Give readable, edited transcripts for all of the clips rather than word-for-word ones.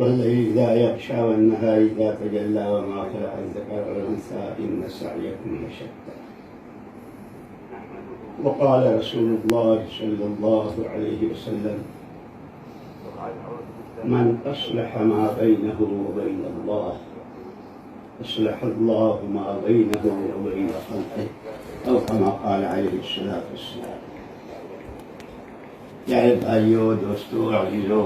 والليل إذا يغشى والنهار إذا تجلى وما خلق الذكر والأنثى إن سعيكم لشتى. وقال رسول الله صلى الله عليه وسلم: من أصلح ما بينه وبين الله أصلح الله ما بينه وبين خلقه، أو كما قال عليه الصلاة والسلام. پیارے بھائیو، دوستو، عزیزو،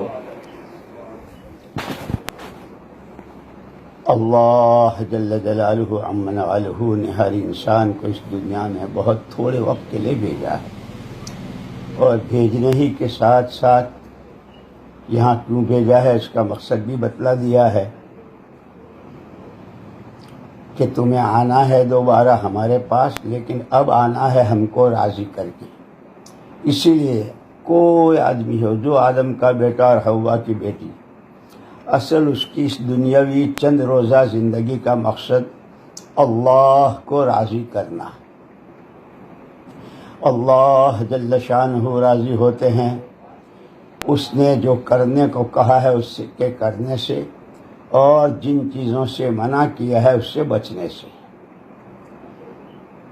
اللہ جل جلالہ عم نوالہ نے ہر انسان کو اس دنیا میں بہت تھوڑے وقت کے لیے بھیجا ہے، اور بھیجنے ہی کے ساتھ ساتھ یہاں کیوں بھیجا ہے اس کا مقصد بھی بتلا دیا ہے کہ تمہیں آنا ہے دوبارہ ہمارے پاس، لیکن اب آنا ہے ہم کو راضی کر کے۔ اسی لیے کوئی آدمی ہو، جو آدم کا بیٹا اور حوا کی بیٹی، اصل اس کی اس دنیاوی چند روزہ زندگی کا مقصد اللہ کو راضی کرنا۔ اللہ جل شانہ راضی ہوتے ہیں اس نے جو کرنے کو کہا ہے اس کے کرنے سے، اور جن چیزوں سے منع کیا ہے اس سے بچنے سے۔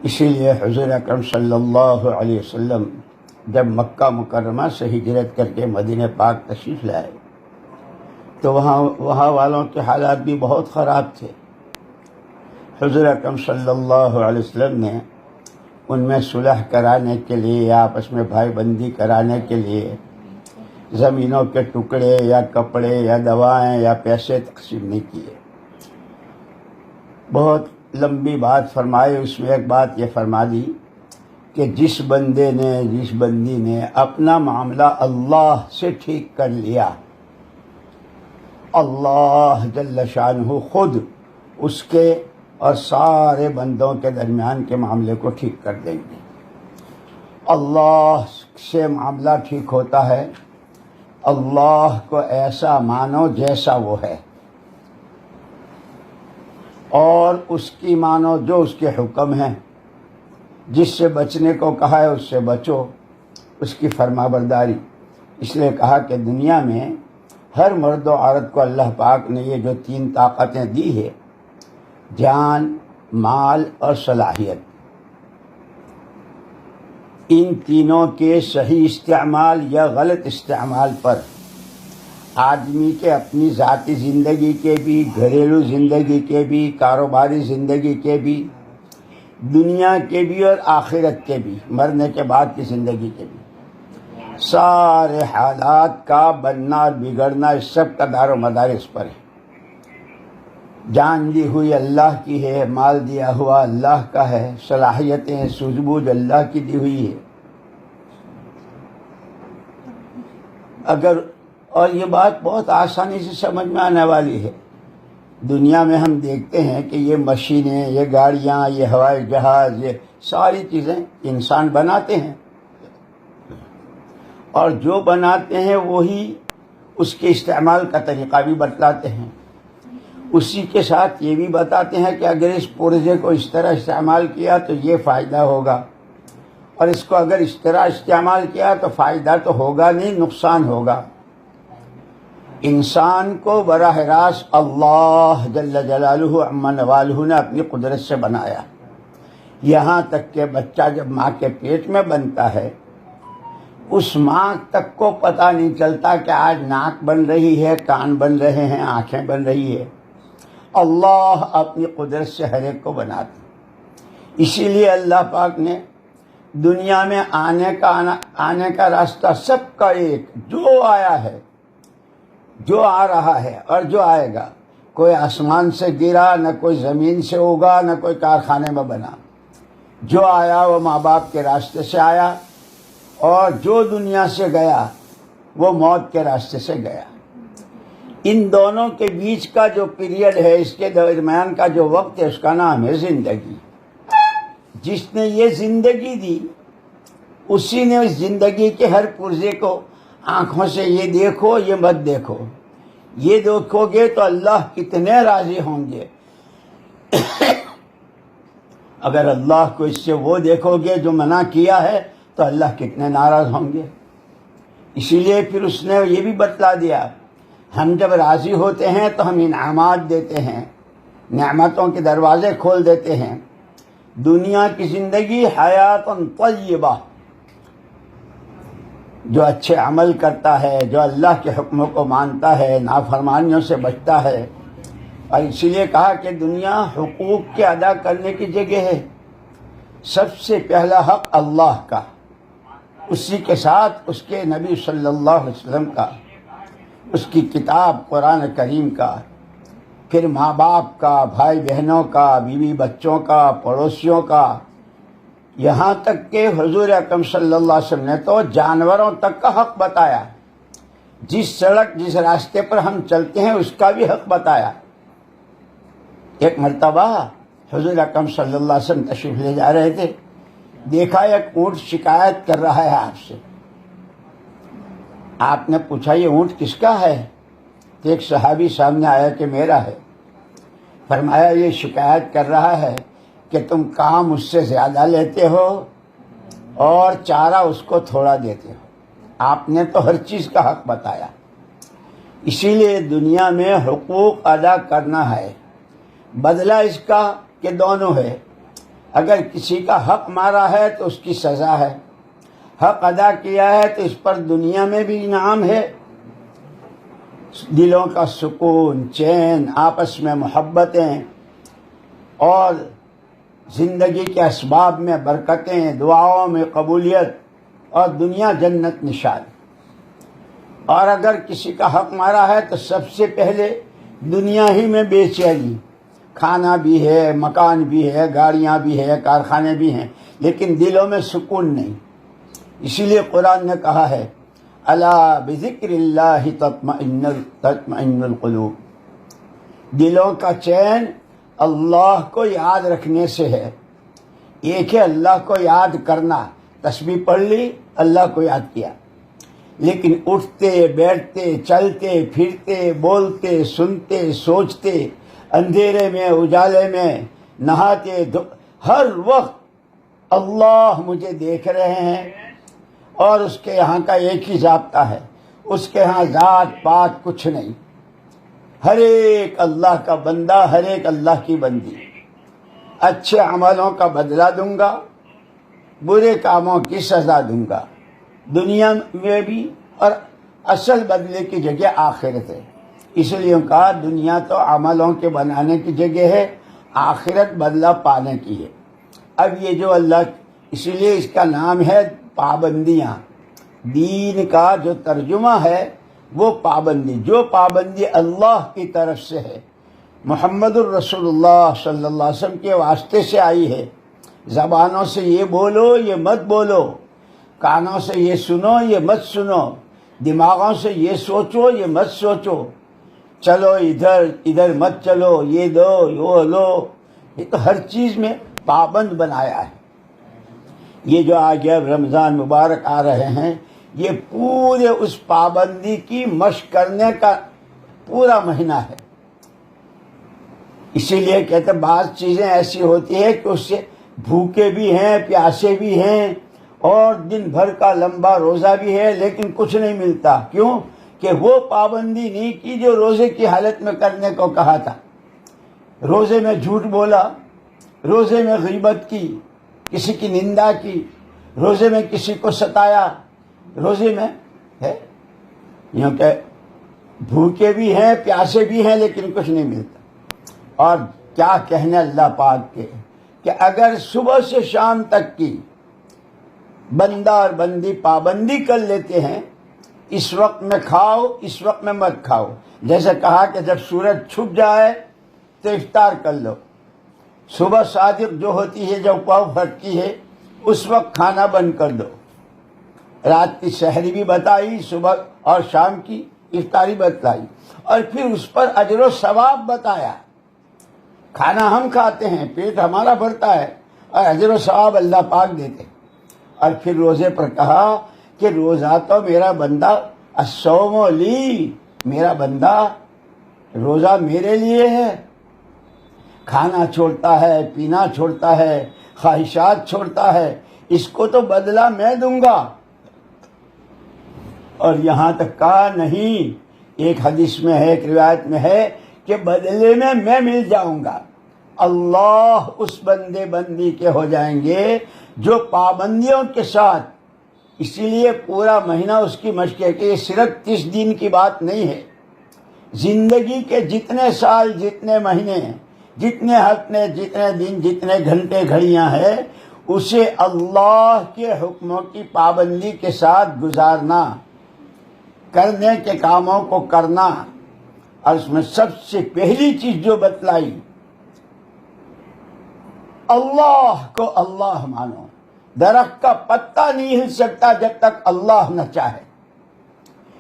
اسی لیے حضور اکرم صلی اللہ علیہ وسلم جب مکہ مکرمہ سے ہجرت کر کے مدینہ پاک تشریف لائے تو وہاں والوں کے حالات بھی بہت خراب تھے۔ حضور اکرم صلی اللہ علیہ وسلم نے ان میں صلح کرانے کے لیے یا آپس میں بھائی بندی کرانے کے لیے زمینوں کے ٹکڑے یا کپڑے یا دوائیں یا پیسے تقسیم نہیں کیے۔ بہت لمبی بات فرمائی، اس میں ایک بات یہ فرما دی کہ جس بندی نے اپنا معاملہ اللہ سے ٹھیک کر لیا، اللہ جل شانہ خود اس کے اور سارے بندوں کے درمیان کے معاملے کو ٹھیک کر دیں گے۔ اللہ سے معاملہ ٹھیک ہوتا ہے، اللہ کو ایسا مانو جیسا وہ ہے، اور اس کی مانو جو اس کے حکم ہیں، جس سے بچنے کو کہا ہے اس سے بچو، اس کی فرما برداری۔ اس لیے کہا کہ دنیا میں ہر مرد و عورت کو اللہ پاک نے یہ جو 3 طاقتیں دی ہے، جان، مال اور صلاحیت، ان تینوں کے صحیح استعمال یا غلط استعمال پر آدمی کے اپنی ذاتی زندگی کے بھی، گھریلو زندگی کے بھی، کاروباری زندگی کے بھی، دنیا کے بھی اور آخرت کے بھی، مرنے کے بعد کی زندگی کے بھی، سارے حالات کا بننا اور بگڑنا اس سب کا دار و مدار اس پر ہے۔ جان دی ہوئی اللہ کی ہے، مال دیا ہوا اللہ کا ہے، صلاحیتیں سوجھ بوجھ اللہ کی دی ہوئی ہے۔ اور یہ بات بہت آسانی سے سمجھ میں آنے والی ہے۔ دنیا میں ہم دیکھتے ہیں کہ یہ مشینیں، یہ گاڑیاں، یہ ہوائی جہاز، یہ ساری چیزیں انسان بناتے ہیں، اور جو بناتے ہیں وہی اس کے استعمال کا طریقہ بھی بتلاتے ہیں۔ اسی کے ساتھ یہ بھی بتاتے ہیں کہ اگر اس پرزے کو اس طرح استعمال کیا تو یہ فائدہ ہوگا، اور اس کو اگر اس طرح استعمال کیا تو فائدہ تو ہوگا نہیں، نقصان ہوگا۔ انسان کو براہ راست اللہ جل جلالہ عم نوالہ نے اپنی قدرت سے بنایا، یہاں تک کہ بچہ جب ماں کے پیٹ میں بنتا ہے اس ماں تک کو پتہ نہیں چلتا کہ آج ناک بن رہی ہے، کان بن رہے ہیں، آنکھیں بن رہی ہے۔ اللہ اپنی قدرت سے ہر ایک کو بناتا۔ اسی لیے اللہ پاک نے دنیا میں آنے کا راستہ سب کا ایک، جو آیا ہے، جو آ رہا ہے اور جو آئے گا، کوئی آسمان سے گرا، نہ کوئی زمین سے اگا، نہ کوئی کارخانے میں بنا۔ جو آیا وہ ماں باپ کے راستے سے آیا، اور جو دنیا سے گیا وہ موت کے راستے سے گیا۔ ان دونوں کے بیچ کا جو پیریڈ ہے، اس کے درمیان کا جو وقت ہے، اس کا نام ہے زندگی۔ جس نے یہ زندگی دی اسی نے اس زندگی کے ہر پرزے کو آنکھوں سے یہ دیکھو، یہ مت دیکھو، یہ دیکھو گے تو اللہ کتنے راضی ہوں گے، اگر اللہ کو اس سے وہ دیکھو گے جو منع کیا ہے تو اللہ کتنے ناراض ہوں گے۔ اسی لیے پھر اس نے یہ بھی بتلا دیا، ہم جب راضی ہوتے ہیں تو ہم انعامات دیتے ہیں، نعمتوں کے دروازے کھول دیتے ہیں۔ دنیا کی زندگی حیات طیبہ، جو اچھے عمل کرتا ہے، جو اللہ کے حکموں کو مانتا ہے، نافرمانیوں سے بچتا ہے۔ اور اسی لیے کہا کہ دنیا حقوق کے ادا کرنے کی جگہ ہے۔ سب سے پہلا حق اللہ کا، اسی کے ساتھ اس کے نبی صلی اللہ علیہ وسلم کا، اس کی کتاب قرآن کریم کا، پھر ماں باپ کا، بھائی بہنوں کا، بیوی بچوں کا، پڑوسیوں کا، یہاں تک کہ حضور اکرم صلی اللہ علیہ وسلم نے تو جانوروں تک کا حق بتایا۔ جس سڑک جس راستے پر ہم چلتے ہیں اس کا بھی حق بتایا۔ ایک مرتبہ حضور اکرم صلی اللہ علیہ وسلم تشریف لے جا رہے تھے، دیکھا ایک اونٹ شکایت کر رہا ہے آپ سے۔ آپ نے پوچھا یہ اونٹ کس کا ہے؟ تو ایک صحابی سامنے آیا کہ میرا ہے۔ فرمایا یہ شکایت کر رہا ہے کہ تم کام اس سے زیادہ لیتے ہو اور چارہ اس کو تھوڑا دیتے ہو۔ آپ نے تو ہر چیز کا حق بتایا۔ اسی لیے دنیا میں حقوق ادا کرنا ہے، بدلہ اس کا کہ دونوں ہے۔ اگر کسی کا حق مارا ہے تو اس کی سزا ہے، حق ادا کیا ہے تو اس پر دنیا میں بھی انعام ہے، دلوں کا سکون، چین، آپس میں محبتیں اور زندگی کے اسباب میں برکتیں، دعاؤں میں قبولیت اور دنیا جنت نشان۔ اور اگر کسی کا حق مارا ہے تو سب سے پہلے دنیا ہی میں بے چینی، کھانا بھی ہے، مکان بھی ہے، گاڑیاں بھی ہے، کارخانے بھی ہیں، لیکن دلوں میں سکون نہیں۔ اسی لیے قرآن نے کہا ہے الا بذکر اللہ تطمئن القلوب، دلوں کا چین اللہ کو یاد رکھنے سے ہے۔ ایک ہے اللہ کو یاد کرنا، تسبیح پڑھ لی، اللہ کو یاد کیا، لیکن اٹھتے بیٹھتے چلتے پھرتے بولتے سنتے سوچتے، اندھیرے میں اجالے میں، نہاتے ہر وقت اللہ مجھے دیکھ رہے ہیں۔ اور اس کے یہاں کا ایک ہی ضابطہ ہے، اس کے یہاں ذات پات کچھ نہیں، ہر ایک اللہ کا بندہ، ہر ایک اللہ کی بندی۔ اچھے عملوں کا بدلہ دوں گا، برے کاموں کی سزا دوں گا، دنیا میں بھی، اور اصل بدلے کی جگہ آخرت ہے۔ اس لیے کہا دنیا تو عملوں کے بنانے کی جگہ ہے، آخرت بدلہ پانے کی ہے۔ اب یہ جو اللہ، اسی لیے اس کا نام ہے پابندیاں۔ دین کا جو ترجمہ ہے وہ پابندی، جو پابندی اللہ کی طرف سے ہے، محمد الرسول اللہ صلی اللہ علیہ وسلم کے واسطے سے آئی ہے۔ زبانوں سے یہ بولو، یہ مت بولو، کانوں سے یہ سنو، یہ مت سنو، دماغوں سے یہ سوچو، یہ مت سوچو، چلو ادھر ادھر مت چلو، یہ دو وہ لو، یہ تو ہر چیز میں پابند بنایا ہے۔ یہ جو آگے اب رمضان مبارک آ رہے ہیں، یہ پورے اس پابندی کی مشق کرنے کا پورا مہینہ ہے۔ اسی لیے کہتے ہیں بعض چیزیں ایسی ہوتی ہیں کہ اس سے بھوکے بھی ہیں، پیاسے بھی ہیں، اور دن بھر کا لمبا روزہ بھی ہے، لیکن کچھ نہیں ملتا۔ کیوں؟ کہ وہ پابندی نہیں کی جو روزے کی حالت میں کرنے کو کہا تھا۔ روزے میں جھوٹ بولا، روزے میں غیبت کی، کسی کی نندا کی، روزے میں کسی کو ستایا، روزے میں ہے یوں کہ بھوکے بھی ہیں پیاسے بھی ہیں لیکن کچھ نہیں ملتا۔ اور کیا کہنے اللہ پاک کے کہ اگر صبح سے شام تک کی بندہ اور بندی پابندی کر لیتے ہیں، اس وقت میں کھاؤ، اس وقت میں مت کھاؤ، جیسے کہا کہ جب سورج چھپ جائے تو افطار کر لو، صبح صادق جو ہوتی ہے جب پاؤ پھٹتی ہے اس وقت کھانا بند کر دو، رات کی سحری بھی بتائی، صبح اور شام کی افطاری بتلائی، اور پھر اس پر اجر و ثواب بتایا۔ کھانا ہم کھاتے ہیں، پیٹ ہمارا بھرتا ہے، اور اجر و ثواب اللہ پاک دیتے۔ اور پھر روزے پر کہا کہ روزہ تو میرا بندہ، الصوم لی، میرا بندہ روزہ میرے لیے ہے، کھانا چھوڑتا ہے، پینا چھوڑتا ہے، خواہشات چھوڑتا ہے، اس کو تو بدلہ میں دوں گا۔ اور یہاں تک کہا نہیں ایک حدیث میں ہے، ایک روایت میں ہے کہ بدلے میں مل جاؤں گا۔ اللہ اس بندے بندی کے ہو جائیں گے جو پابندیوں کے ساتھ، اسی لیے پورا مہینہ اس کی مشق ہے کہ یہ صرف 30 دن کی بات نہیں ہے، زندگی کے جتنے سال، جتنے مہینے، جتنے ہفتے، جتنے دن، جتنے گھنٹے گھڑیاں ہیں، اسے اللہ کے حکموں کی پابندی کے ساتھ گزارنا، کرنے کے کاموں کو کرنا۔ اور اس میں سب سے پہلی چیز جو بتلائی، اللہ کو اللہ مانو۔ درخت کا پتا نہیں ہل سکتا جب تک اللہ نہ چاہے،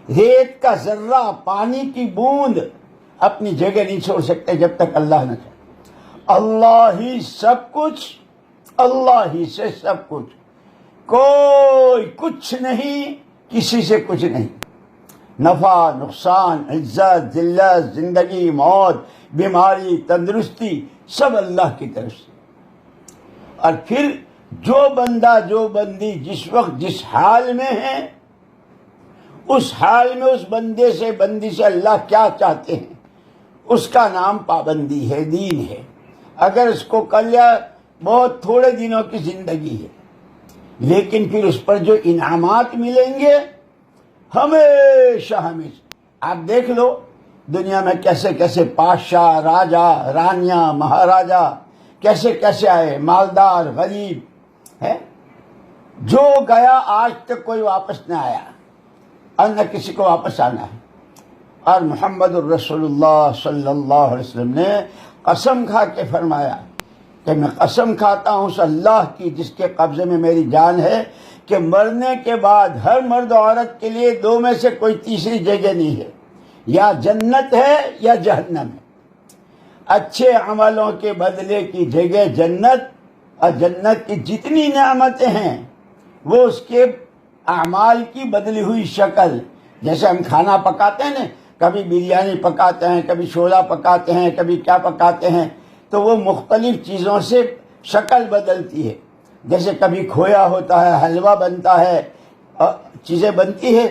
ریت کا ذرہ، پانی کی بوند اپنی جگہ نہیں چھوڑ سکتے جب تک اللہ نہ چاہے۔ اللہ ہی سب کچھ، اللہ ہی سے سب کچھ، کوئی کچھ نہیں، کسی سے کچھ نہیں۔ نفع، نقصان، عزت، ذلت، زندگی، موت، بیماری، تندرستی، سب اللہ کی طرف سے۔ اور پھر جو بندہ، جو بندی جس وقت جس حال میں ہے، اس حال میں اس بندے سے، بندی سے اللہ کیا چاہتے ہیں، اس کا نام پابندی ہے، دین ہے۔ اگر اس کو کر لیا، بہت تھوڑے دنوں کی زندگی ہے، لیکن پھر اس پر جو انعامات ملیں گے ہمیشہ ہمیشہ۔ آپ دیکھ لو دنیا میں کیسے کیسے بادشاہ، راجا، رانیاں، مہاراجا کیسے کیسے آئے، مالدار، غریب ہے، جو گیا آج تک کوئی واپس نہ آیا اور نہ کسی کو واپس آنا ہے۔ اور محمد الرسول اللہ صلی اللہ علیہ وسلم نے قسم کھا کے فرمایا کہ میں قسم کھاتا ہوں اس اللہ کی جس کے قبضے میں میری جان ہے کہ مرنے کے بعد ہر مرد و عورت کے لیے دو میں سے کوئی تیسری جگہ نہیں ہے، یا جنت ہے یا جہنم ہے۔ اچھے عملوں کے بدلے کی جگہ جنت، اور جنت کی جتنی نعمتیں ہیں وہ اس کے اعمال کی بدلی ہوئی شکل۔ جیسے ہم کھانا پکاتے ہیں نا، کبھی بریانی پکاتے ہیں، کبھی چھولا پکاتے ہیں، کبھی کیا پکاتے ہیں، تو وہ مختلف چیزوں سے شکل بدلتی ہے۔ جیسے کبھی کھویا ہوتا ہے، حلوہ بنتا ہے، چیزیں بنتی ہے،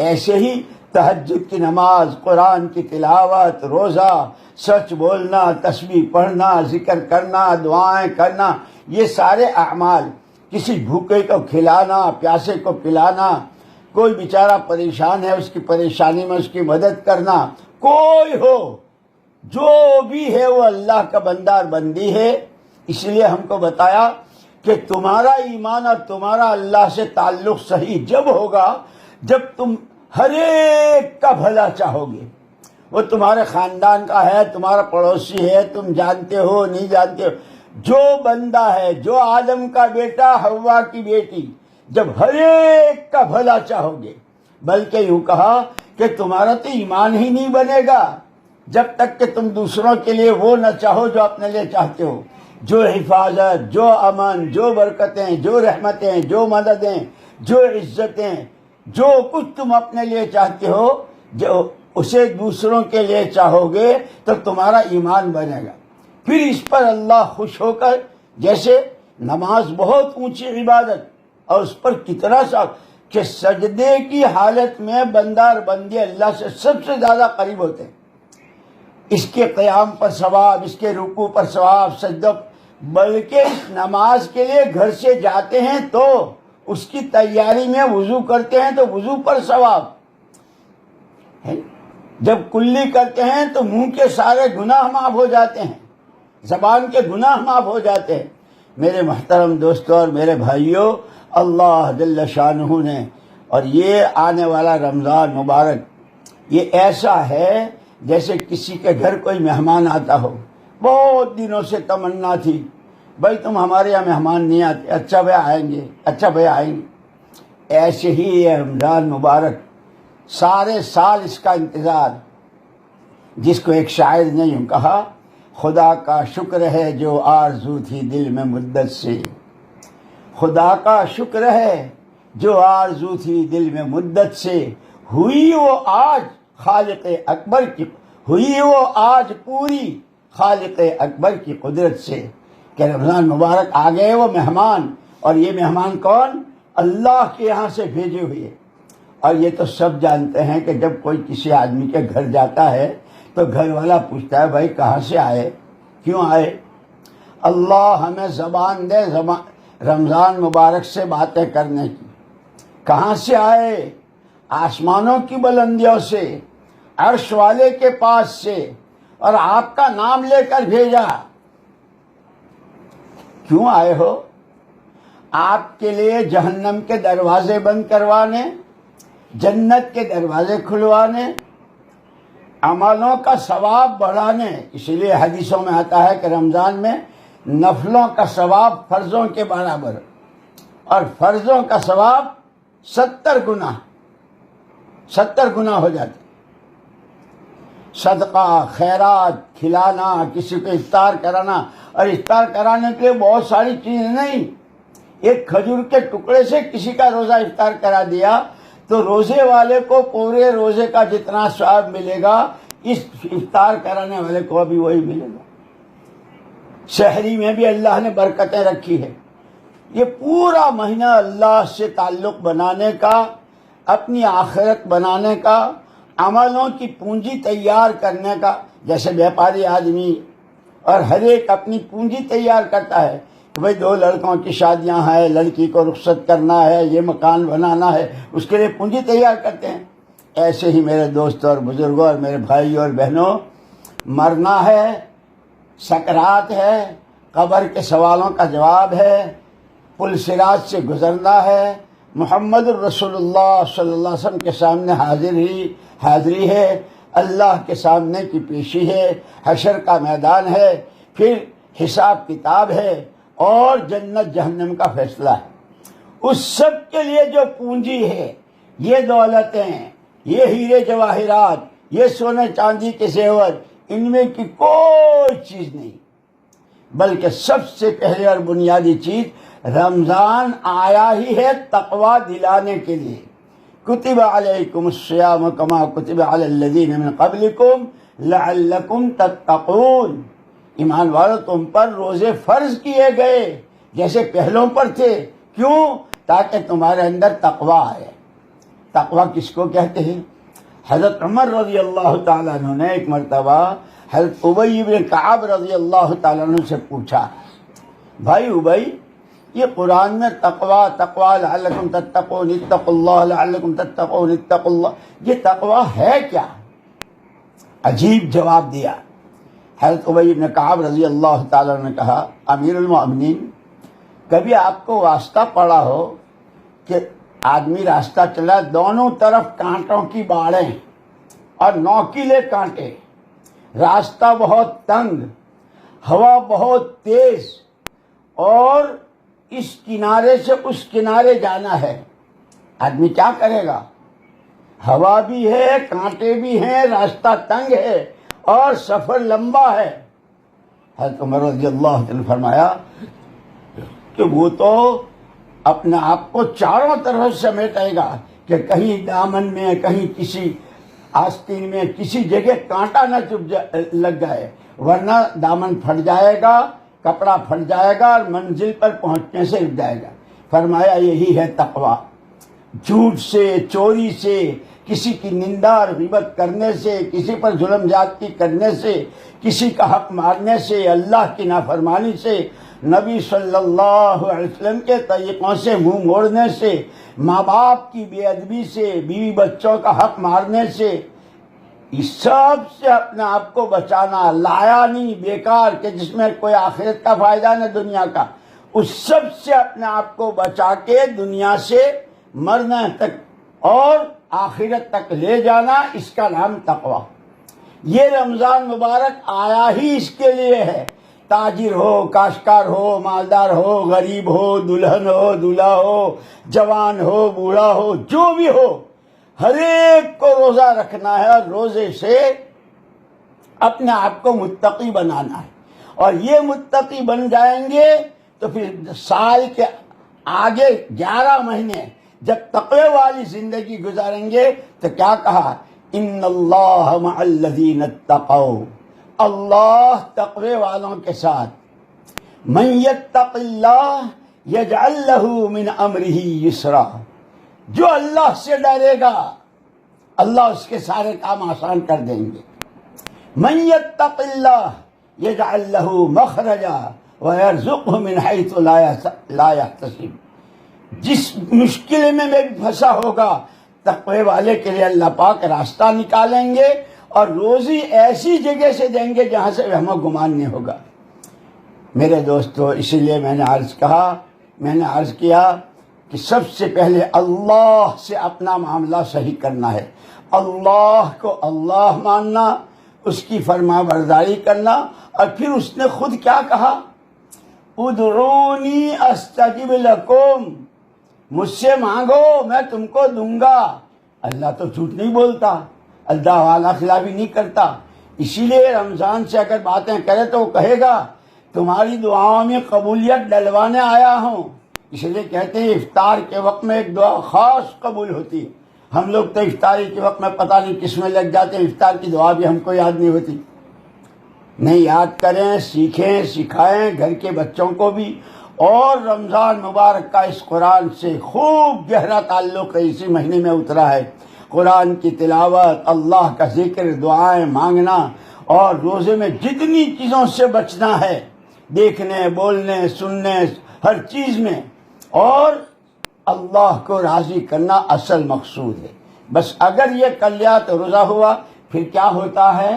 ایسے ہی تہجد کی نماز، قرآن کی تلاوت، روزہ، سچ بولنا، تسبیح پڑھنا، ذکر کرنا، دعائیں کرنا، یہ سارے اعمال، کسی بھوکے کو کھلانا، پیاسے کو پلانا، کوئی بیچارہ پریشان ہے اس کی پریشانی میں اس کی مدد کرنا، کوئی ہو جو بھی ہے وہ اللہ کا بندہ اور بندی ہے۔ اس لیے ہم کو بتایا کہ تمہارا ایمان اور تمہارا اللہ سے تعلق صحیح جب ہوگا جب تم ہر ایک کا بھلا چاہو گے۔ وہ تمہارے خاندان کا ہے، تمہارا پڑوسی ہے، تم جانتے ہو نہیں جانتے ہو، جو بندہ ہے، جو آدم کا بیٹا، حوا کی بیٹی، جب ہر ایک کا بھلا چاہو گے، بلکہ یوں کہا کہ تمہارا تو ایمان ہی نہیں بنے گا جب تک کہ تم دوسروں کے لیے وہ نہ چاہو جو اپنے لیے چاہتے ہو۔ جو حفاظت، جو امن، جو برکتیں، جو رحمتیں، جو مددیں، جو عزتیں، جو کچھ تم اپنے لیے چاہتے ہو، جو اسے دوسروں کے لیے چاہو گے تو تمہارا ایمان بنے گا۔ پھر اس پر اللہ خوش ہو کر، جیسے نماز بہت اونچی عبادت اور اس پر کتنا سا کہ سجدے کی حالت میں بندہ اور بندی اللہ سے سب سے زیادہ قریب ہوتے ہیں۔ اس کے قیام پر ثواب، اس کے رکوع پر ثواب، سجدہ، بلکہ اس نماز کے لیے گھر سے جاتے ہیں تو اس کی تیاری میں وضو کرتے ہیں تو وضو پر ثواب، جب کلی کرتے ہیں تو منہ کے سارے گناہ معاف ہو جاتے ہیں، زبان کے گناہ معاف ہو جاتے ہیں۔ میرے محترم دوستوں اور میرے بھائیوں، اللہ جل شانہ نے، اور یہ آنے والا رمضان مبارک یہ ایسا ہے جیسے کسی کے گھر کوئی مہمان آتا ہو، بہت دنوں سے تمنا تھی بھائی تم ہمارے یہاں مہمان نہیں آتے، اچھا بھائی آئیں گے، اچھا بھائی آئیں گے۔ ایسے ہی یہ رمضان مبارک سارے سال اس کا انتظار، جس کو ایک شاعر نے یوں کہا، خدا کا شکر ہے جو آرزو تھی دل میں مدت سے، خدا کا شکر ہے جو آرزو تھی دل میں مدت سے، ہوئی وہ آج خالق اکبر کی، ہوئی وہ آج پوری خالق اکبر کی قدرت سے، کہ رمضان مبارک آ گئے وہ مہمان، اور یہ مہمان کون؟ اللہ کے یہاں سے بھیجے ہوئے، اور یہ تو سب جانتے ہیں کہ جب کوئی کسی آدمی کے گھر جاتا ہے تو گھر والا پوچھتا ہے بھائی کہاں سے آئے، کیوں آئے؟ اللہ ہمیں زبان دے رمضان مبارک سے باتیں کرنے کی۔ کہاں سے آئے؟ آسمانوں کی بلندیوں سے، عرش والے کے پاس سے، اور آپ کا نام لے کر بھیجا۔ کیوں آئے ہو؟ آپ کے لیے جہنم کے دروازے بند کروانے، جنت کے دروازے کھلوانے، عملوں کا ثواب بڑھانے۔ اسی لیے حدیثوں میں آتا ہے کہ رمضان میں نفلوں کا ثواب فرضوں کے برابر، اور فرضوں کا ثواب 70 گنا ہو جاتے۔ صدقہ، خیرات، کھلانا، کسی کو افطار کرانا، اور افطار کرانے کے لیے بہت ساری چیزیں نہیں، ایک کھجور کے ٹکڑے سے کسی کا روزہ افطار کرا دیا تو روزے والے کو پورے روزے کا جتنا ثواب ملے گا اس افطار کرانے والے کو بھی وہی ملے گا۔ سحری میں بھی اللہ نے برکتیں رکھی ہے۔ یہ پورا مہینہ اللہ سے تعلق بنانے کا، اپنی آخرت بنانے کا، عملوں کی پونجی تیار کرنے کا۔ جیسے بیپاری آدمی اور ہر ایک اپنی پونجی تیار کرتا ہے کہ بھئی 2 لڑکوں کی شادیاں ہیں، لڑکی کو رخصت کرنا ہے، یہ مکان بنانا ہے، اس کے لیے پونجی تیار کرتے ہیں۔ ایسے ہی میرے دوستوں اور بزرگوں اور میرے بھائیوں اور بہنوں، مرنا ہے، سکرات ہے، قبر کے سوالوں کا جواب ہے، پل صراط سے گزرنا ہے، محمد الرسول اللہ صلی اللہ علیہ وسلم کے سامنے حاضری ہے، اللہ کے سامنے کی پیشی ہے، حشر کا میدان ہے، پھر حساب کتاب ہے، اور جنت جہنم کا فیصلہ ہے۔ اس سب کے لیے جو پونجی ہے، یہ دولتیں، یہ ہیرے جواہرات، یہ سونے چاندی کے زیور، ان میں کی کوئی چیز نہیں، بلکہ سب سے پہلے اور بنیادی چیز رمضان آیا ہی ہے تقوی دلانے کے لیے۔ کتب علیکم الصیام کما کتب علی الذین من قبلکم لعلکم تتقون۔ ایمان والو، تم پر روزے فرض کیے گئے جیسے پہلوں پر تھے۔ کیوں؟ تاکہ تمہارے اندر تقوی آئے۔ تقوی کس کو کہتے ہیں؟ حضرت عمر رضی اللہ تعالیٰ عنہ نے ایک مرتبہ حضرت ابی بن کعب رضی اللہ تعالیٰ عنہ سے پوچھا، بھائی ابی، یہ قرآن میں تقوی لعلکم تتقون، اتقوا اللہ لعلکم تتقون، اتقوا اللہ، یہ تقوی ہے کیا؟ عجیب جواب دیا۔ حضرت ابی بن کعب رضی اللہ تعالیٰ عنہ نے کہا، امیر المؤمنین، کبھی آپ کو واسطہ پڑا ہو کہ آدمی راستہ چلا، دونوں طرف کانٹوں کی باڑیں اور نوکیلے کانٹے، راستہ بہت تنگ، ہوا بہت تیز، اور اس کنارے سے اس کنارے جانا ہے، آدمی کیا کرے گا؟ ہوا بھی ہے، کانٹے بھی ہیں، راستہ تنگ ہے اور سفر لمبا ہے۔ حضرت عمر رضی اللہ عنہ نے فرمایا کہ وہ تو اپنے آپ کو چاروں طرف سمیٹے گا کہ کہیں دامن میں، کہیں کسی آستین میں، کسی جگہ کانٹا نہ لگ جائے، ورنہ دامن پھٹ جائے گا، کپڑا پھٹ جائے گا اور منزل پر پہنچنے سے رک جائے گا۔ فرمایا یہی ہے تقوی۔ جھوٹ سے، چوری سے، کسی کی نندا اور غیبت کرنے سے، کسی پر ظلم زیادتی کرنے سے، کسی کا حق مارنے سے، اللہ کی نافرمانی سے، نبی صلی اللہ علیہ وسلم کے طریقوں سے منہ موڑنے سے، ماں باپ کی بے ادبی سے، بیوی بچوں کا حق مارنے سے، اس سب سے اپنے آپ کو بچانا، لایا نہیں بیکار کہ جس میں کوئی آخرت کا فائدہ نہ دنیا کا، اس سب سے اپنے آپ کو بچا کے دنیا سے مرنے تک اور آخرت تک لے جانا، اس کا نام تقوی۔ یہ رمضان مبارک آیا ہی اس کے لیے ہے۔ تاجر ہو، کاشتکار ہو، مالدار ہو، غریب ہو، دلہن ہو، دولہا ہو، جوان ہو، بوڑھا ہو، جو بھی ہو، ہر ایک کو روزہ رکھنا ہے اور روزے سے اپنے آپ کو متقی بنانا ہے۔ اور یہ متقی بن جائیں گے تو پھر سال کے آگے 11 مہینے جب تقوی والی زندگی گزاریں گے تو کیا کہا؟ ان اللہ مع الذین اتقوا، اللہ تقوی والوں کے ساتھ۔ من یتق اللہ یجعل لہ من امرہ یسرا، جو اللہ سے ڈرے گا اللہ اس کے سارے کام آسان کر دیں گے. من یتق اللہ یجعل لہ مخرجا ویرزقہ من حیث لا یحتسب. جس مشکل میں بھی پھنسا ہوگا تقوی والے کے لیے اللہ پاک راستہ نکالیں گے اور روزی ایسی جگہ سے دیں گے جہاں سے وہم و گمان نہیں ہوگا. میرے دوستو، اسی لیے میں نے عرض کیا کہ سب سے پہلے اللہ سے اپنا معاملہ صحیح کرنا ہے. اللہ کو اللہ ماننا، اس کی فرما برداری کرنا، اور پھر اس نے خود کیا کہا؟ ادعونی استجب لکم، مجھ سے مانگو میں تم کو دوں گا. اللہ تو جھوٹ نہیں بولتا، اللہ والا خلافی نہیں کرتا. اسی لیے رمضان سے اگر باتیں کرے تو وہ کہے گا تمہاری دعاؤں میں قبولیت ڈلوانے آیا ہوں. اس لیے کہتے ہیں افطار کے وقت میں ایک دعا خاص قبول ہوتی. ہم لوگ تو افطاری کے وقت میں پتہ نہیں کس میں لگ جاتے ہیں، افطار کی دعا بھی ہم کو یاد نہیں ہوتی. نہیں، یاد کریں، سیکھیں، سکھائیں گھر کے بچوں کو بھی. اور رمضان مبارک کا اس قرآن سے خوب گہرا تعلق ہے، اسی مہینے میں اترا ہے. قرآن کی تلاوت، اللہ کا ذکر، دعائیں مانگنا، اور روزے میں جتنی چیزوں سے بچنا ہے، دیکھنے، بولنے، سننے، ہر چیز میں، اور اللہ کو راضی کرنا اصل مقصود ہے. بس اگر یہ کر لیا تو روزہ ہوا. پھر کیا ہوتا ہے؟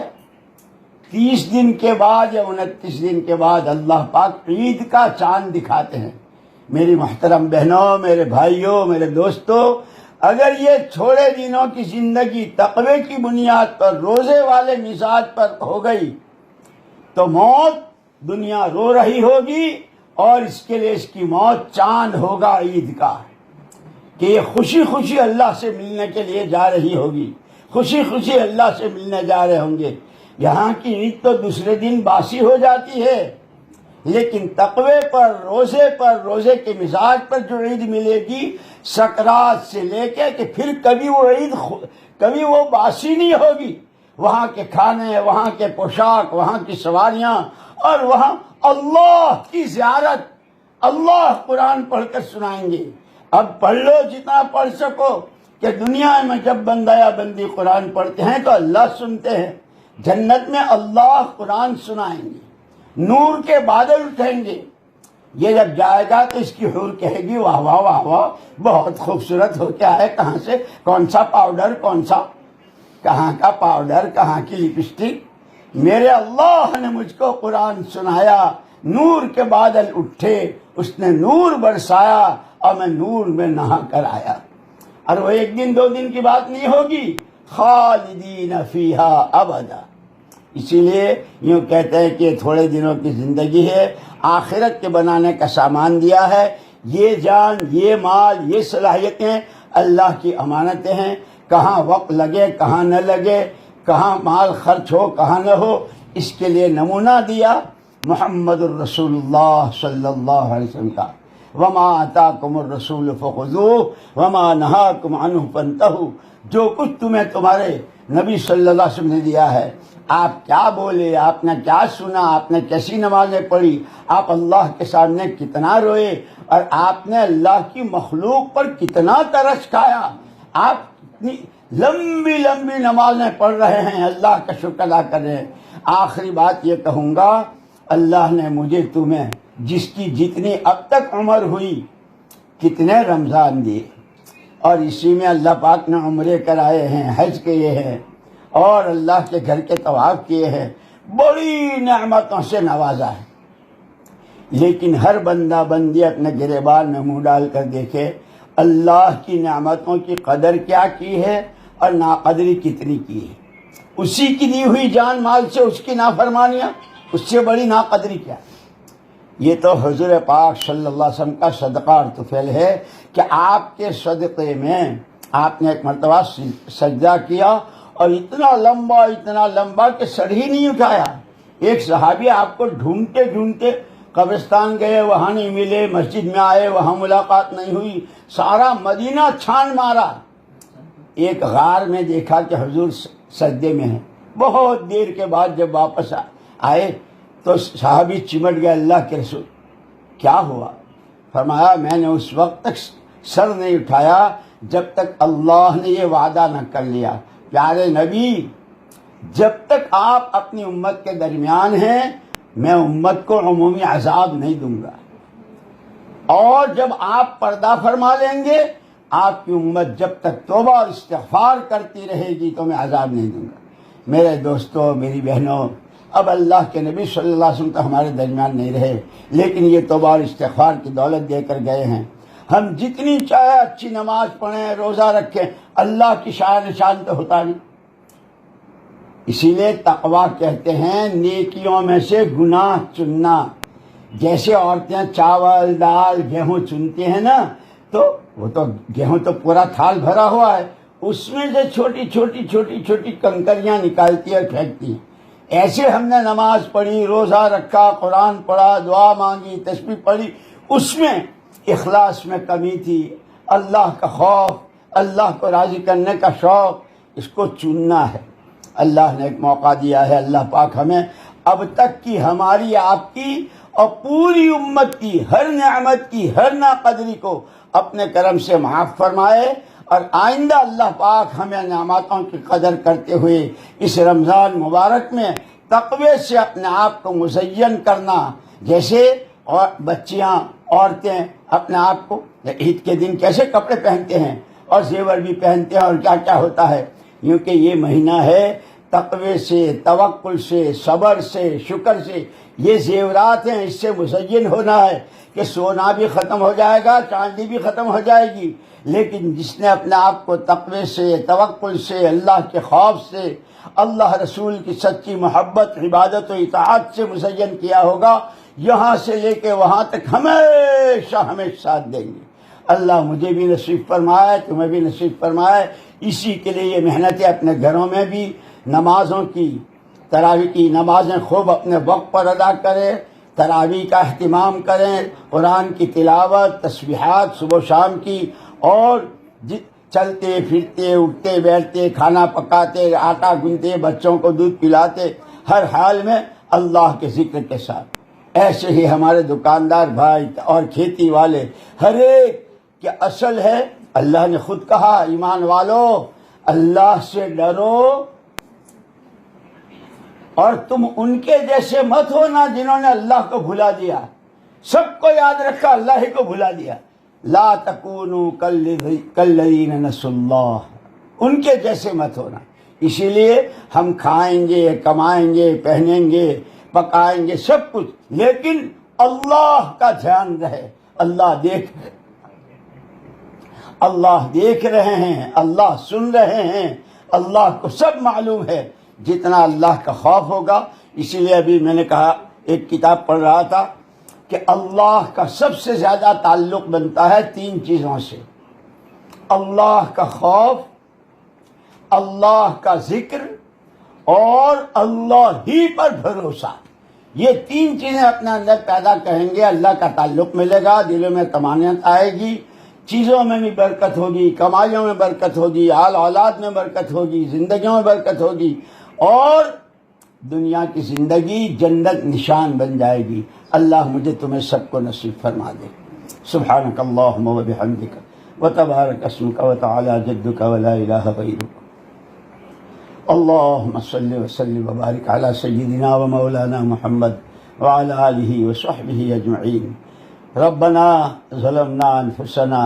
30 دن کے بعد یا 29 دن کے بعد اللہ پاک عید کا چاند دکھاتے ہیں. میری محترم بہنوں، میرے بھائیوں، میرے دوستوں، اگر یہ تھوڑے دنوں کی زندگی تقوی کی بنیاد پر، روزے والے مزاج پر ہو گئی تو موت دنیا رو رہی ہوگی، اور اس کے لیے اس کی موت چاند ہوگا عید کا، کہ یہ خوشی خوشی اللہ سے ملنے کے لیے جا رہی ہوگی، خوشی خوشی اللہ سے ملنے جا رہے ہوں گے. یہاں کی عید تو دوسرے دن باسی ہو جاتی ہے، لیکن تقوی پر، روزے کے مزاج پر جو عید ملے گی سکرات سے لے کے کہ پھر کبھی وہ باسی نہیں ہوگی. وہاں کے کھانے، وہاں کے پوشاک، وہاں کی سواریاں، اور وہاں اللہ کی زیارت. اللہ قرآن پڑھ کر سنائیں گے. اب پڑھ لو جتنا پڑھ سکو، کہ دنیا میں جب بندہ یا بندی قرآن پڑھتے ہیں تو اللہ سنتے ہیں. جنت میں اللہ قرآن سنائیں گے، نور کے بادل اٹھیں گے. یہ جب جائے گا تو اس کی حور کہے گی واہ واہ واہ واہ، بہت خوبصورت ہو کے آئے، کہاں سے، کون سا پاؤڈر، کہاں کا پاؤڈر، کہاں کی لپسٹک. میرے اللہ نے مجھ کو قرآن سنایا، نور کے بادل اٹھے، اس نے نور برسایا، اور میں نور میں نہا کر آیا. اور وہ 1 دن 2 دن کی بات نہیں ہوگی، خالدین فیہا ابدا. اسی لیے یوں کہتے ہیں کہ تھوڑے دنوں کی زندگی ہے، آخرت کے بنانے کا سامان دیا ہے. یہ جان، یہ مال، یہ صلاحیتیں اللہ کی امانتیں ہیں. کہاں وقت لگے، کہاں نہ لگے، کہاں مال خرچ ہو، کہاں نہ ہو، اس کے لیے نمونہ دیا محمد الرسول اللہ صلی اللہ علیہ وسلم کا. وما آتاکم الرسول فخذوہ وما نہاکم عنہ فانتہوا. جو کچھ تمہیں تمہارے نبی صلی اللہ علیہ وسلم نے دیا ہے، آپ کیا بولے، آپ نے کیا سنا، آپ نے کیسی نمازیں پڑھی، آپ اللہ کے سامنے کتنا روئے، اور آپ نے اللہ کی مخلوق پر کتنا ترس کھایا. آپ اتنی لمبی لمبی نمازیں پڑھ رہے ہیں، اللہ کا شکر ادا کر رہے ہیں. آخری بات یہ کہوں گا، اللہ نے مجھے تمہیں جس کی جتنی اب تک عمر ہوئی کتنے رمضان دیے، اور اسی میں اللہ پاک نے عمرے کرائے ہیں، حج کیے ہیں، اور اللہ کے گھر کے طواف کیے ہیں، بڑی نعمتوں سے نوازا ہے. لیکن ہر بندہ بندی اپنے گریبان میں منہ ڈال کر دیکھے اللہ کی نعمتوں کی قدر کیا کی ہے اور ناقدری کتنی کی ہے. اسی کی دی ہوئی جان مال سے اس کی نافرمانیاں، اس سے بڑی ناقدری کیا. یہ تو حضور پاک صلی اللہ علیہ وسلم کا صدقہ اور طفیل ہے کہ آپ کے صدقے میں آپ نے ایک مرتبہ سجدہ کیا اور اتنا لمبا کہ سر ہی نہیں اٹھایا. ایک صحابی آپ کو ڈھونڈتے ڈھونڈتے قبرستان گئے، وہاں نہیں ملے، مسجد میں آئے، وہاں ملاقات نہیں ہوئی، سارا مدینہ چھان مارا. ایک غار میں دیکھا کہ حضور سجدے میں ہیں. بہت دیر کے بعد جب واپس آئے تو صحابی چمٹ گئے، اللہ کے رسول کیا ہوا؟ فرمایا میں نے اس وقت تک سر نہیں اٹھایا جب تک اللہ نے یہ وعدہ نہ کر لیا، پیارے نبی جب تک آپ اپنی امت کے درمیان ہیں میں امت کو عمومی عذاب نہیں دوں گا، اور جب آپ پردہ فرما لیں گے آپ کی امت جب تک توبہ اور استغفار کرتی رہے گی تو میں عذاب نہیں دوں گا۔ میرے دوستوں، میری بہنوں، اب اللہ کے نبی صلی اللہ علیہ وسلم تو ہمارے درمیان نہیں رہے، لیکن یہ توبہ اور استغفار کی دولت دے کر گئے ہیں۔ ہم جتنی چاہے اچھی نماز پڑھیں، روزہ رکھیں، اللہ کی شان نشان تو ہوتا نہیں۔ اسی لیے تقویٰ کہتے ہیں نیکیوں میں سے گناہ چننا۔ جیسے عورتیں چاول، دال، گیہوں چنتی ہیں نا، تو وہ تو گیہوں تو پورا تھال بھرا ہوا ہے، اس میں سے چھوٹی چھوٹی کنکریاں نکالتی اور پھینکتی ہیں۔ ایسے ہم نے نماز پڑھی، روزہ رکھا، قرآن پڑھا، دعا مانگی، تسبیح پڑھی، اس میں اخلاص میں کمی تھی، اللہ کا خوف، اللہ کو راضی کرنے کا شوق، اس کو چننا ہے۔ اللہ نے ایک موقع دیا ہے، اللہ پاک ہمیں اب تک کی ہماری، آپ کی اور پوری امت کی ہر نعمت کی، ہر ناقدری کو اپنے کرم سے معاف فرمائے، اور آئندہ اللہ پاک ہمیں نعمتوں کی قدر کرتے ہوئے اس رمضان مبارک میں تقوی سے اپنے آپ کو مزین کرنا۔ جیسے اور بچیاں، عورتیں اپنے آپ کو عید کے دن کیسے کپڑے پہنتے ہیں اور زیور بھی پہنتے ہیں اور کیا کیا ہوتا ہے، کیونکہ یہ مہینہ ہے تقوی سے، توکل سے، صبر سے، شکر سے، یہ زیورات ہیں، اس سے مزین ہونا ہے کہ سونا بھی ختم ہو جائے گا، چاندی بھی ختم ہو جائے گی، لیکن جس نے اپنے آپ کو تقوی سے، توکل سے، اللہ کے خوف سے، اللہ رسول کی سچی محبت، عبادت و اطاعت سے مزین کیا ہوگا، یہاں سے لے کے وہاں تک ہمیشہ ساتھ دیں گے۔ اللہ مجھے بھی نصیب فرمائے، تمہیں بھی نصیب فرمائے۔ اسی کے لیے یہ محنتیں اپنے گھروں میں بھی نمازوں کی، تراویح کی نمازیں خوب اپنے وقت پر ادا کریں، تراویح کا اہتمام کریں، قرآن کی تلاوت، تسبیحات صبح و شام کی، اور چلتے پھرتے، اٹھتے بیٹھتے، کھانا پکاتے، آٹا گنتے، بچوں کو دودھ پلاتے، ہر حال میں اللہ کے ذکر کے ساتھ۔ ایسے ہی ہمارے دکاندار بھائی اور کھیتی والے، ہر ایک کہ اصل ہے، اللہ نے خود کہا ایمان والو اللہ سے ڈرو، اور تم ان کے جیسے مت ہونا جنہوں نے اللہ کو بھلا دیا، سب کو یاد رکھا، اللہ ہی کو بھلا دیا۔ لا تکونوا کالذین نسوا اللہ، ان کے جیسے مت ہونا۔ اسی لیے ہم کھائیں گے، کمائیں گے، پہنیں گے، پکائیں گے، سب کچھ، لیکن اللہ کا دھیان رہے، اللہ دیکھ رہے ہیں، اللہ سن رہے ہیں، اللہ کو سب معلوم ہے۔ جتنا اللہ کا خوف ہوگا، اسی لیے ابھی میں نے کہا، ایک کتاب پڑھ رہا تھا کہ اللہ کا سب سے زیادہ تعلق بنتا ہے 3 چیزوں سے: اللہ کا خوف، اللہ کا ذکر، اور اللہ ہی پر بھروسہ۔ یہ 3 چیزیں اپنے اندر پیدا کریں گے، اللہ کا تعلق ملے گا، دلوں میں طمانینت آئے گی، چیزوں میں بھی برکت ہوگی، کمائیوں میں برکت ہوگی، آل اولاد میں برکت ہوگی، زندگیوں میں برکت ہوگی، اور دنیا کی زندگی جنت نشان بن جائے گی۔ اللہ مجھے تمہیں سب کو نصیب فرما دے۔ سبحانک اللہم و بحمدک وتبارک اسمک وتعالی جدک ولا الہ غیرک۔ اللہم صلی وسلم وبارک علی سیدنا و مولانا محمد وعلی آلہ وصحبہ اجمعین۔ ربنا ظلمنا انفسنا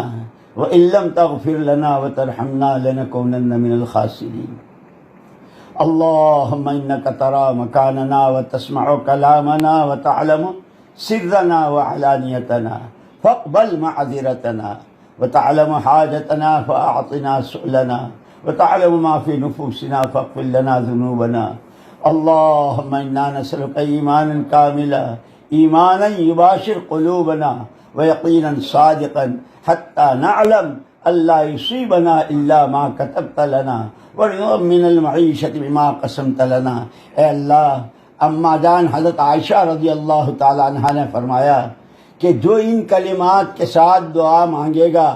وإن لم تغفر لنا وترحمنا لنكونن من الخاسرين۔ اللهم إنك ترى مكاننا وتسمع كلامنا وتعلم سرنا وعلانيتنا فاقبل معذرتنا، وتعلم حاجتنا فأعطنا سؤلنا، وتعلم ما في نفوسنا فاغفر لنا ذنوبنا۔ اللهم إنا نسألك إيمانا كاملا، ایمانا یباشر قلوبنا، ویقینا صادقا، حتی نعلم اللہ یصیبنا الا ما کتبت لنا، ورضا من المعیشت بما قسمت لنا۔ اے اللہ، اماں جان حضرت عائشہ رضی اللہ تعالی عنہ نے فرمایا کہ جو ان کلمات کے ساتھ دعا مانگے گا،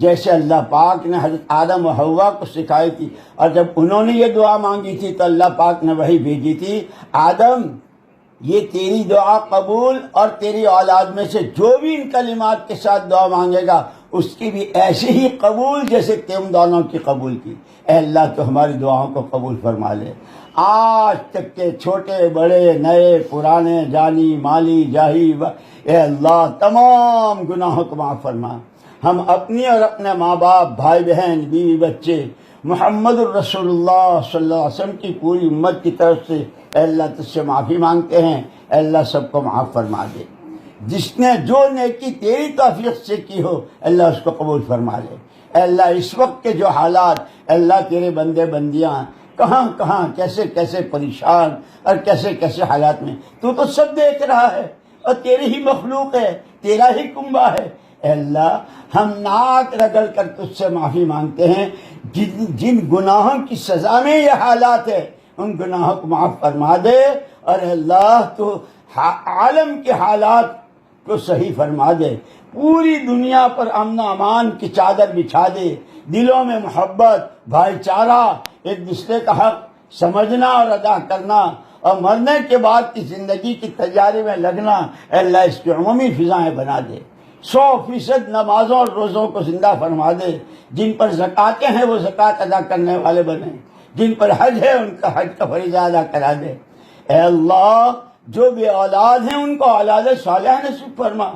جیسے اللہ پاک نے حضرت آدم و حوا کو سکھائی تھی، اور جب انہوں نے یہ دعا مانگی تھی تو اللہ پاک نے وحی بھیجی تھی، آدم یہ تیری دعا قبول، اور تیری اولاد میں سے جو بھی ان کلمات کے ساتھ دعا مانگے گا اس کی بھی ایسے ہی قبول جیسے تم دونوں کی قبول کی۔ اے اللہ تو ہماری دعاؤں کو قبول فرما لے۔ آج تک کے چھوٹے بڑے نئے پرانے جانی مالی جاہی اے اللہ تمام گناہوں کو معاف فرما۔ ہم اپنی اور اپنے ماں باپ بھائی بہن بیوی بچے محمد الرسول اللہ صلی اللہ علیہ وسلم کی پوری امت کی طرف سے اے اللہ تجھ سے معافی مانگتے ہیں۔ اے اللہ سب کو معاف فرما دے۔ جس نے جو نیکی تیری توفیق سے کی ہو اللہ اس کو قبول فرما لے۔ اے اللہ اس وقت کے جو حالات اے اللہ تیرے بندے بندیاں کہاں کہاں کیسے کیسے پریشان اور کیسے کیسے حالات میں تو سب دیکھ رہا ہے اور تیری ہی مخلوق ہے، تیرا ہی کنبہ ہے۔ اے اللہ ہم ناک رگڑ کر تجھ سے معافی مانگتے ہیں، جن گناہوں کی سزا میں یہ حالات ہے ان گناہوں کو معاف فرما دے، اور اے اللہ تو عالم کے حالات کو صحیح فرما دے، پوری دنیا پر امن و امان کی چادر بچھا دے، دلوں میں محبت بھائی چارہ ایک دوسرے کا حق سمجھنا اور ادا کرنا، اور مرنے کے بعد کی زندگی کی تیاری میں لگنا اے اللہ اس کی عمومی فضائیں بنا دے۔ 100% نمازوں اور روزوں کو زندہ فرما دے، جن پر زکاتیں ہیں وہ زکات ادا کرنے والے بنے، جن پر حج ہے ان کا حج کا فریضہ ادا کرا دے۔ اے اللہ جو بے اولاد ہیں ان کو اولاد صالحہ نصیب فرما۔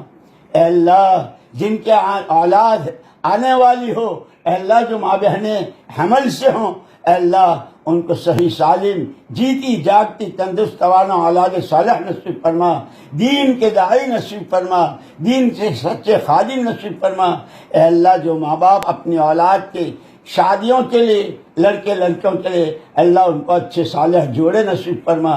اے اللہ جن کے اولاد آنے والی ہو اے اللہ جو ماں بہنیں حمل سے ہوں اے اللہ ان کو صحیح سالم جیتی جاگتی تندرست توانا اولاد صالح نصیب فرما، دین کے داعی نصیب فرما، دین سے سچے خادم نصیب فرما۔ اے اللہ جو ماں باپ اپنی اولاد کے شادیوں کے لیے لڑکے لڑکیوں کے لیے اللہ ان کو اچھے صالح جوڑے نصیب فرما،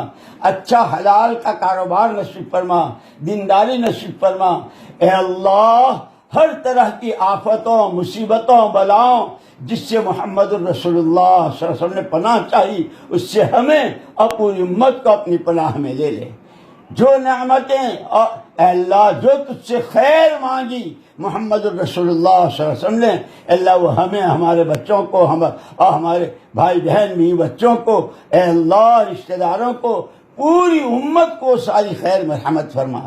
اچھا حلال کا کاروبار نصیب فرما، دینداری نصیب فرما۔ اے اللہ ہر طرح کی آفتوں مصیبتوں بلاؤں جس سے محمد الرسول اللہ صلی اللہ علیہ وسلم نے پناہ چاہی اس سے ہمیں اور پوری امت کو اپنی پناہ میں لے لے۔ جو نعمتیں اور اے اللہ جو تجھ سے خیر مانگی محمد الرسول اللہ صلی اللہ علیہ وسلم نے اللہ وہ ہمیں ہمارے بچوں کو اور ہمارے بھائی بہن بھی بچوں کو اے اللہ رشتہ داروں کو پوری امت کو ساری خیر مرحمت فرما۔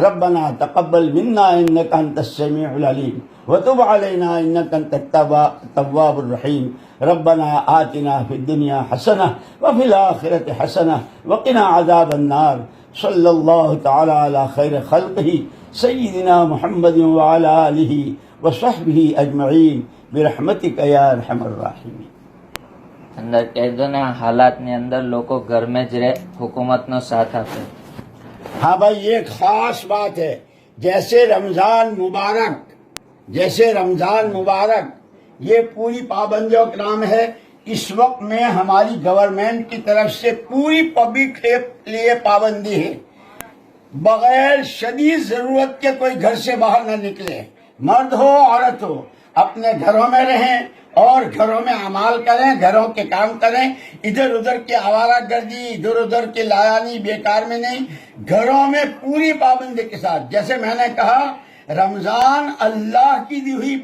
ربنا تقبل منا انك انت السميع العليم وتب علينا انك انت التواب الرحيم۔ ربنا آتنا في الدنيا حسنة وفي الآخرة حسنة وقنا عذاب النار۔ صلی اللہ تعالی علی خیر خلقہ سیدنا محمد وعلی آلہ وصحبہ اجمعین برحمتک یا ارحم الراحمین۔ અંદર કેદોના હાલાતની અંદર લોકો ઘરમાં જ રહે, હુકુમતનો સાથ આપે. ہاں بھائی یہ ایک خاص بات ہے، جیسے رمضان مبارک یہ پوری پابندیوں کا نام ہے، اس وقت میں ہماری گورنمنٹ کی طرف سے پوری پبلک کے لیے پابندی ہے، بغیر شدید ضرورت کے کوئی گھر سے باہر نہ نکلے، مرد ہو عورت ہو، اپنے گھروں میں رہیں اور گھروں میں اعمال کریں، گھروں کے کام کریں، ادھر ادھر کی آوارہ گردی ادھر ادھر کی لایانی بیکار میں نہیں، گھروں میں پوری پابندی کے ساتھ۔ جیسے میں نے کہا رمضان اللہ کی دی ہوئی